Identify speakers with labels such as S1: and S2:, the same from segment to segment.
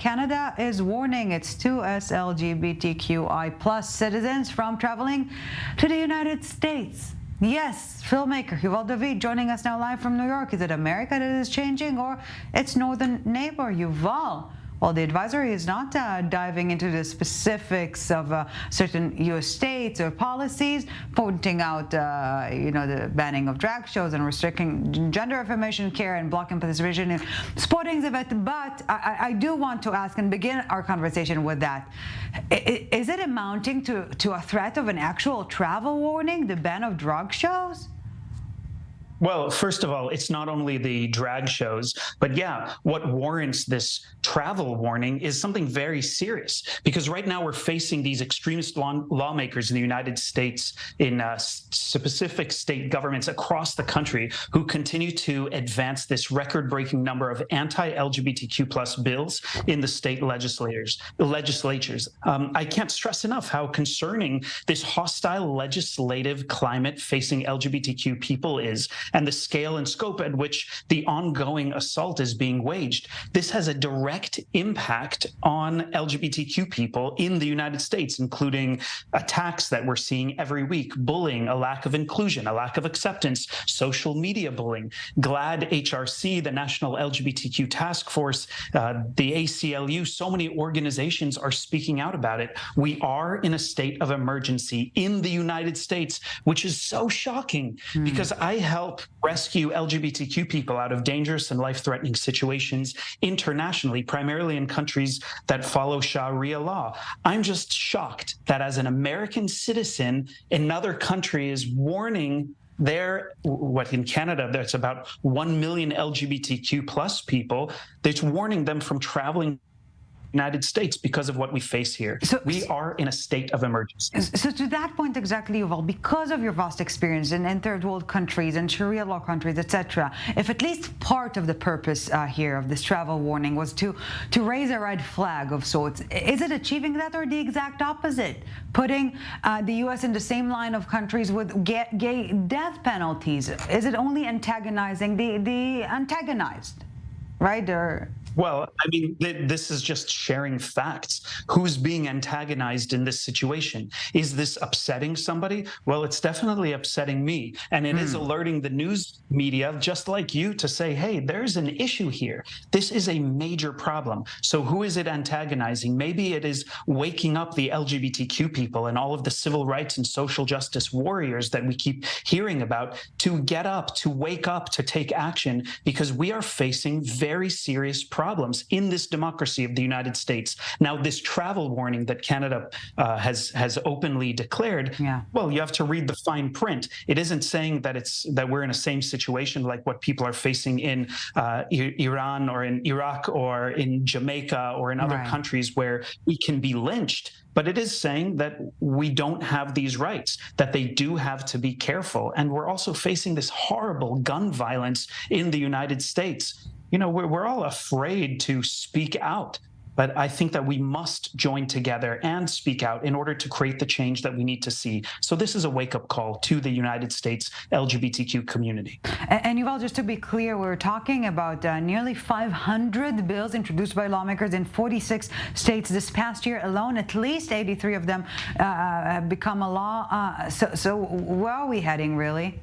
S1: Canada is warning its 2S LGBTQI+ citizens from traveling to the United States. Yes, filmmaker Yuval David joining us now live from New York. Is it America that is changing, or its northern neighbor, Yuval? Well, the advisory is not diving into the specifics of certain U.S. states or policies, pointing out, the banning of drag shows and restricting gender affirmation care and blocking participation in sporting events. But I do want to ask and begin our conversation with that. Is it amounting to a threat of an actual travel warning, the ban of drag shows?
S2: Well, first of all, it's not only the drag shows, but yeah, what warrants this travel warning is something very serious, because right now we're facing these extremist lawmakers in the United States, in specific state governments across the country, who continue to advance this record-breaking number of anti-LGBTQ+ bills in the state legislatures. I can't stress enough how concerning this hostile legislative climate facing LGBTQ people is, and the scale and scope at which the ongoing assault is being waged. This has a direct impact on LGBTQ people in the United States, including attacks that we're seeing every week, bullying, a lack of inclusion, a lack of acceptance, social media bullying. GLAAD, HRC, the National LGBTQ Task Force, the ACLU, so many organizations are speaking out about it. We are in a state of emergency in the United States, which is so shocking because I help rescue LGBTQ people out of dangerous and life-threatening situations internationally, primarily in countries that follow Sharia law. I'm just shocked that as an American citizen, another country is warning in Canada, there's about 1 million LGBTQ+ people, that's warning them from traveling United States because of what we face here. So we are in a state of emergency.
S1: So to that point exactly, Yuval, because of your vast experience in third world countries and Sharia law countries, etc., if at least part of the purpose here of this travel warning was to raise a red flag of sorts, is it achieving that, or the exact opposite, putting the U.S. in the same line of countries with gay death penalties? Is it only antagonizing the antagonized, right?
S2: Well, I mean, this is just sharing facts. Who's being antagonized in this situation? Is this upsetting somebody? Well, it's definitely upsetting me. And it is alerting the news media, just like you, to say, hey, there's an issue here. This is a major problem. So who is it antagonizing? Maybe it is waking up the LGBTQ people and all of the civil rights and social justice warriors that we keep hearing about to get up, to wake up, to take action, because we are facing very serious problems in this democracy of the United States. Now, this travel warning that Canada has openly declared, well, you have to read the fine print. It isn't saying that we're in the same situation like what people are facing in Iran or in Iraq or in Jamaica or in other countries where we can be lynched. But it is saying that we don't have these rights, that they do have to be careful. And we're also facing this horrible gun violence in the United States. You know, we're all afraid to speak out, but I think that we must join together and speak out in order to create the change that we need to see. So this is a wake-up call to the United States LGBTQ community.
S1: And Yuval, just to be clear, we're talking about nearly 500 bills introduced by lawmakers in 46 states this past year alone. At least 83 of them have become a law. So where are we heading, really?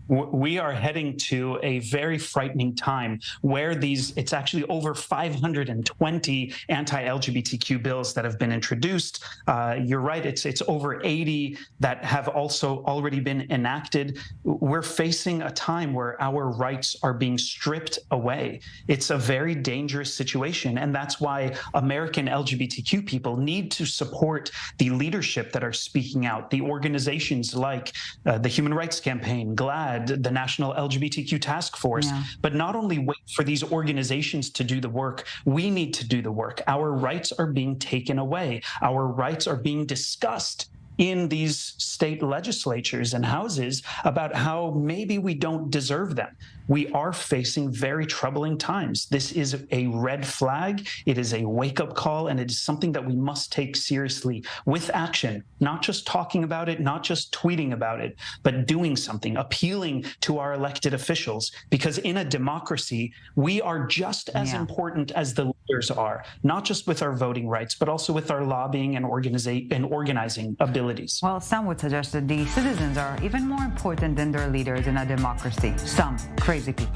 S2: We are heading to a very frightening time where it's actually over 520 anti-LGBTQ bills that have been introduced. You're right, it's over 80 that have also already been enacted. We're facing a time where our rights are being stripped away. It's a very dangerous situation, and that's why American LGBTQ people need to support the leadership that are speaking out, the organizations like the Human Rights Campaign, GLAAD, the National LGBTQ Task Force, but not only wait for these organizations to do the work, we need to do the work. Our rights are being taken away. Our rights are being discussed in these state legislatures and houses about how maybe we don't deserve them. we are facing very troubling times. This is a red flag. It is a wake-up call, and it is something that we must take seriously with action, not just talking about it, not just tweeting about it, but doing something, appealing to our elected officials. Because in a democracy, we are just as important as the leaders are, not just with our voting rights, but also with our lobbying and organizing abilities.
S1: Well, some would suggest that the citizens are even more important than their leaders in a democracy. Some crazy people.